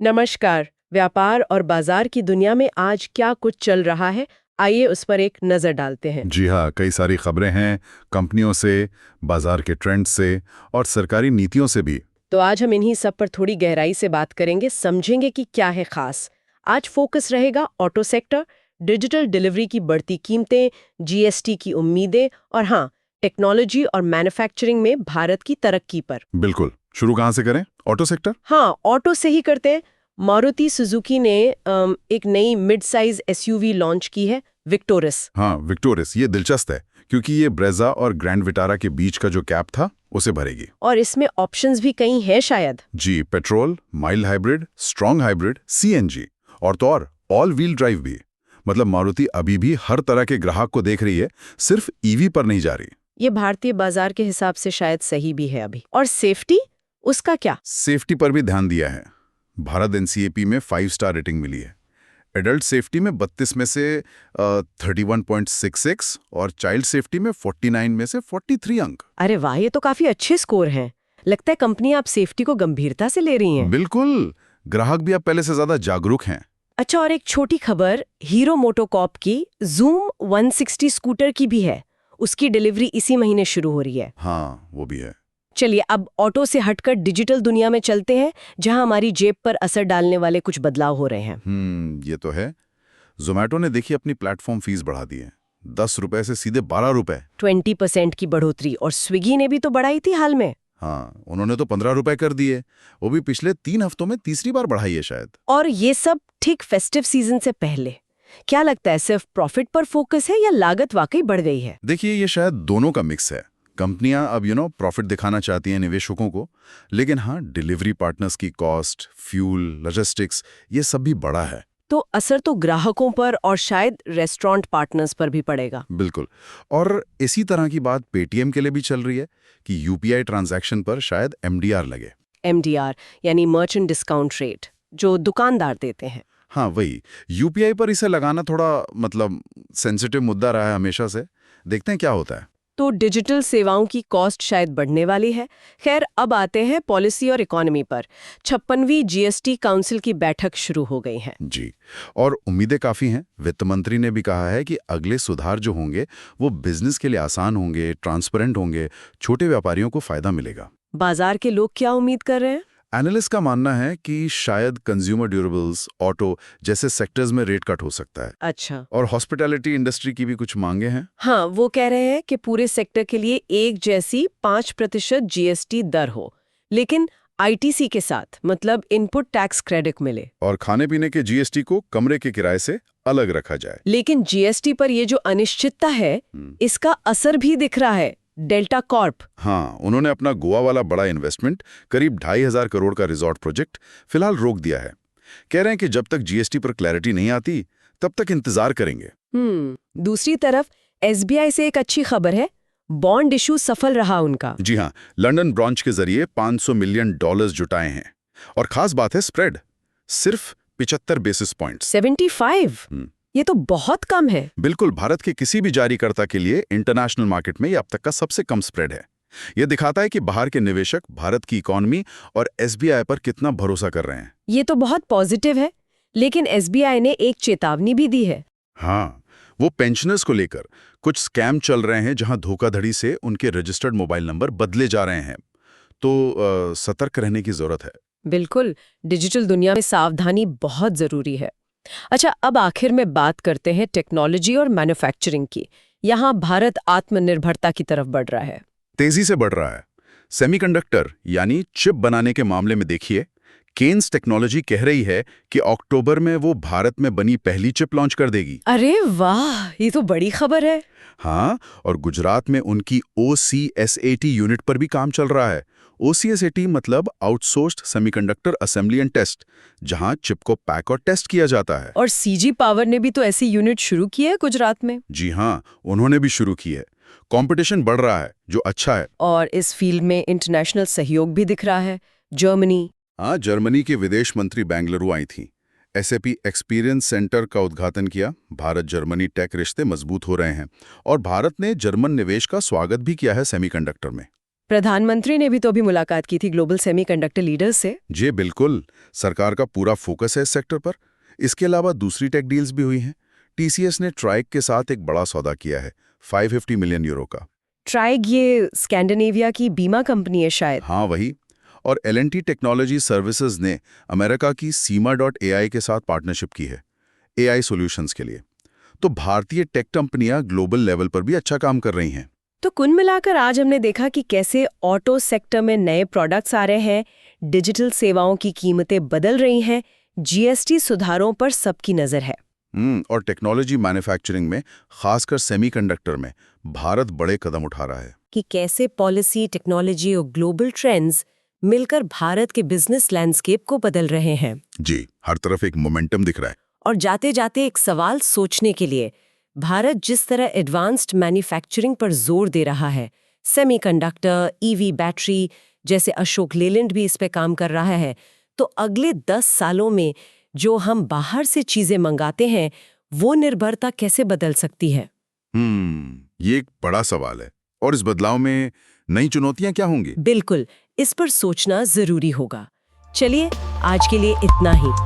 नमस्कार। व्यापार और बाजार की दुनिया में आज क्या कुछ चल रहा है, आइए उस पर एक नजर डालते हैं। जी हाँ, कई सारी खबरें हैं कंपनियों से, बाजार के ट्रेंड से और सरकारी नीतियों से भी। तो आज हम इन्हीं सब पर थोड़ी गहराई से बात करेंगे, समझेंगे कि क्या है खास। आज फोकस रहेगा ऑटो सेक्टर, डिजिटल डिलीवरी की बढ़ती कीमतें, जीएसटी की उम्मीदें और हाँ, टेक्नोलॉजी और मैन्युफैक्चरिंग में भारत की तरक्की पर। बिल्कुल। शुरू कहाँ से करें? Auto sector? हाँ, ऑटो से ही करते हैं। मारुति सुजुकी ने एक नई मिड साइज एसयूवी लॉन्च की है, विक्टोरस। हाँ, विक्टोरिस। ये दिलचस्प है क्योंकि ये ब्रेजा और ग्रैंड विटारा के बीच का जो गैप था उसे भरेगी। और इसमें ऑप्शंस भी कई हैं शायद। जी, petrol, mild hybrid, strong hybrid, CNG और तो और ऑल व्हील ड्राइव भी। मतलब मारुति अभी भी हर तरह के ग्राहक को देख रही है, सिर्फ ईवी पर नहीं जा रही। ये भारतीय बाजार के हिसाब से शायद सही भी है अभी। और सेफ्टी, उसका क्या? सेफ्टी पर भी ध्यान दिया है। भारत एनसीएपी में 5 स्टार रेटिंग मिली है। एडल्ट सेफ्टी में 32 में से 31.66 और चाइल्ड सेफ्टी में 49 में से 43 अंक। अरे वाह, ये तो काफी अच्छे स्कोर हैं। लगता है कंपनियां अब सेफ्टी को गंभीरता से ले रही हैं। बिल्कुल, ग्राहक भी अब पहले से ज्यादा जागरूक हैं। अच्छा, और एक छोटी खबर, हीरो मोटोकॉर्प की जूम 160 स्कूटर की भी है। उसकी डिलीवरी इसी महीने शुरू हो रही है। हाँ, वो भी है। चलिए अब ऑटो से हटकर डिजिटल दुनिया में चलते हैं, जहां हमारी जेब पर असर डालने वाले कुछ बदलाव हो रहे हैं। ये तो है। जोमेटो ने देखिए अपनी प्लेटफॉर्म फीस बढ़ा दी है, 10 रुपए से सीधे 12 रुपए। 20% की बढ़ोतरी। और स्विगी ने भी तो बढ़ाई थी हाल में। हाँ, उन्होंने तो 15 रुपए कर दिए। वो भी पिछले 3 हफ्तों में तीसरी बार बढ़ाई है शायद। और ये सब ठीक फेस्टिव सीजन से पहले। क्या लगता है, सिर्फ प्रॉफिट पर फोकस है या लागत वाकई बढ़ गई है? देखिए, ये शायद दोनों का मिक्स है। कंपनियां अब प्रॉफिट दिखाना चाहती हैं निवेशकों को, लेकिन हाँ, डिलीवरी पार्टनर्स की कॉस्ट, फ्यूल, लॉजिस्टिक्स, ये सब भी बड़ा है। तो असर तो ग्राहकों पर और शायद रेस्टोरेंट पार्टनर्स पर भी पड़ेगा। बिल्कुल। और इसी तरह की बात पेटीएम के लिए भी चल रही है कि यूपीआई ट्रांजैक्शन पर शायद एमडीआर लगे। एमडीआर यानी मर्चेंट डिस्काउंट रेट, जो दुकानदार देते हैं। हाँ, वही। यूपीआई पर इसे लगाना थोड़ा सेंसिटिव मुद्दा रहा है हमेशा से। देखते हैं क्या होता है। तो डिजिटल सेवाओं की कॉस्ट शायद बढ़ने वाली है। खैर, अब आते हैं पॉलिसी और इकोनॉमी पर। 56वीं जीएसटी काउंसिल की बैठक शुरू हो गई है। जी, और उम्मीदें काफ़ी हैं। वित्त मंत्री ने भी कहा है कि अगले सुधार जो होंगे वो बिजनेस के लिए आसान होंगे, ट्रांसपेरेंट होंगे, छोटे व्यापारियों को फायदा मिलेगा। बाजार के लोग क्या उम्मीद कर रहे हैं? एनालिस्ट का मानना है कि शायद कंज्यूमर ड्यूरेबल्स, ऑटो जैसे सेक्टर्स में रेट कट हो सकता है। अच्छा। और हॉस्पिटैलिटी इंडस्ट्री की भी कुछ मांगे हैं। हाँ, वो कह रहे हैं कि पूरे सेक्टर के लिए एक जैसी 5% जीएसटी दर हो, लेकिन आईटीसी के साथ, मतलब इनपुट टैक्स क्रेडिट मिले। और खाने पीने के जीएसटी को कमरे के किराए से अलग रखा जाए। लेकिन जीएसटी पर ये जो अनिश्चितता है, इसका असर भी दिख रहा है। Delta Corp. हाँ, उन्होंने अपना गोवा वाला बड़ा इन्वेस्टमेंट, करीब 2,500 करोड़ का रिजॉर्ट प्रोजेक्ट, फिलहाल रोक दिया है। कह रहे हैं कि जब तक जीएसटी पर क्लैरिटी नहीं आती तब तक इंतजार करेंगे। दूसरी तरफ एसबीआई से एक अच्छी खबर है, बॉन्ड इशू सफल रहा उनका। जी हाँ, लंदन ब्रांच के जरिए $500 मिलियन जुटाए हैं। और खास बात है स्प्रेड, सिर्फ 75 बेसिस पॉइंट्स। 75? ये तो बहुत कम है। बिल्कुल, भारत के किसी भी जारीकर्ता के लिए इंटरनेशनल मार्केट में ये अब तक का सबसे कम स्प्रेड है। ये दिखाता है कि बाहर के निवेशक भारत की इकोनॉमी और एसबीआई पर कितना भरोसा कर रहे हैं। ये तो बहुत पॉजिटिव है, लेकिन एसबीआई ने एक चेतावनी भी दी है। हाँ, वो पेंशनर्स को लेकर कुछ स्कैम चल रहे हैं जहां धोखाधड़ी से उनके रजिस्टर्ड मोबाइल नंबर बदले जा रहे हैं। तो सतर्क रहने की जरूरत है। बिल्कुल, डिजिटल दुनिया में सावधानी बहुत जरूरी है। अच्छा, अब आखिर में बात करते हैं टेक्नोलॉजी और मैन्युफैक्चरिंग की। यहाँ भारत आत्मनिर्भरता की तरफ बढ़ रहा है। तेजी से बढ़ रहा है। सेमीकंडक्टर यानी चिप बनाने के मामले में देखिए, केन्स टेक्नोलॉजी कह रही है कि अक्टूबर में वो भारत में बनी पहली चिप लॉन्च कर देगी। अरे वाह, ये तो बड़ी खबर है। हाँ, और गुजरात में उनकी OCSAT यूनिट पर भी काम चल रहा है। OCSAT मतलब outsourced semiconductor assembly and test, जहां चिप को पैक और टेस्ट किया जाता है। और सीजी पावर ने भी तो ऐसी यूनिट शुरू की है गुजरात में। जी हाँ, उन्होंने भी शुरू की है। कंपटीशन बढ़ रहा है, जो अच्छा है। और इस फील्ड में इंटरनेशनल सहयोग भी दिख रहा है। जर्मनी। हाँ, जर्मनी की विदेश मंत्री बेंगलुरु आई थी। SAP एक्सपीरियंस सेंटर का उद्घाटन किया। भारत जर्मनी टेक रिश्ते मजबूत हो रहे हैं और भारत ने जर्मन निवेश का स्वागत भी किया है सेमीकंडक्टर में। प्रधानमंत्री ने भी तो अभी मुलाकात की थी ग्लोबल सेमीकंडक्टर लीडर्स से। जी बिल्कुल, सरकार का पूरा फोकस है इस सेक्टर पर। इसके अलावा दूसरी टेक डील्स भी हुई हैं। टीसीएस ने ट्राइक के साथ एक बड़ा सौदा किया है, 550 मिलियन यूरो का। ट्राइग ये स्कैंडिनेविया की बीमा कंपनी है शायद। हाँ वही। और L&T टेक्नोलॉजी सर्विसेज ने अमेरिका की सीमा.ai के साथ पार्टनरशिप की है, AI सॉल्यूशंस के लिए। तो भारतीय टेक कंपनियां ग्लोबल लेवल पर भी अच्छा काम कर रही हैं। तो कुल मिलाकर आज हमने देखा कि कैसे ऑटो सेक्टर में नए प्रोडक्ट्स आ रहे हैं, डिजिटल सेवाओं की कीमतें बदल रही हैं, जीएसटी सुधारों पर सबकी नजर है। और टेक्नोलॉजी मैन्युफैक्चरिंग में, खासकर सेमीकंडक्टर में, भारत बड़े कदम उठा रहा है। कि कैसे पॉलिसी, टेक्नोलॉजी और ग्लोबल ट्रेंड्स मिलकर भारत के बिजनेस लैंडस्केप को बदल रहे हैं। जी, हर तरफ एक मोमेंटम दिख रहा है। और जाते जाते एक सवाल सोचने के लिए, भारत जिस तरह एडवांस्ड मैन्युफैक्चरिंग पर जोर दे रहा है, सेमीकंडक्टर, ईवी बैटरी जैसे अशोक लेलैंड भी इस पे काम कर रहा है, तो अगले 10 सालों में जो हम बाहर से चीजें मंगाते हैं वो निर्भरता कैसे बदल सकती है? ये एक बड़ा सवाल है। और इस बदलाव में नई चुनौतियां क्या होंगी? बिल्कुल, इस पर सोचना जरूरी होगा। चलिए, आज के लिए इतना ही।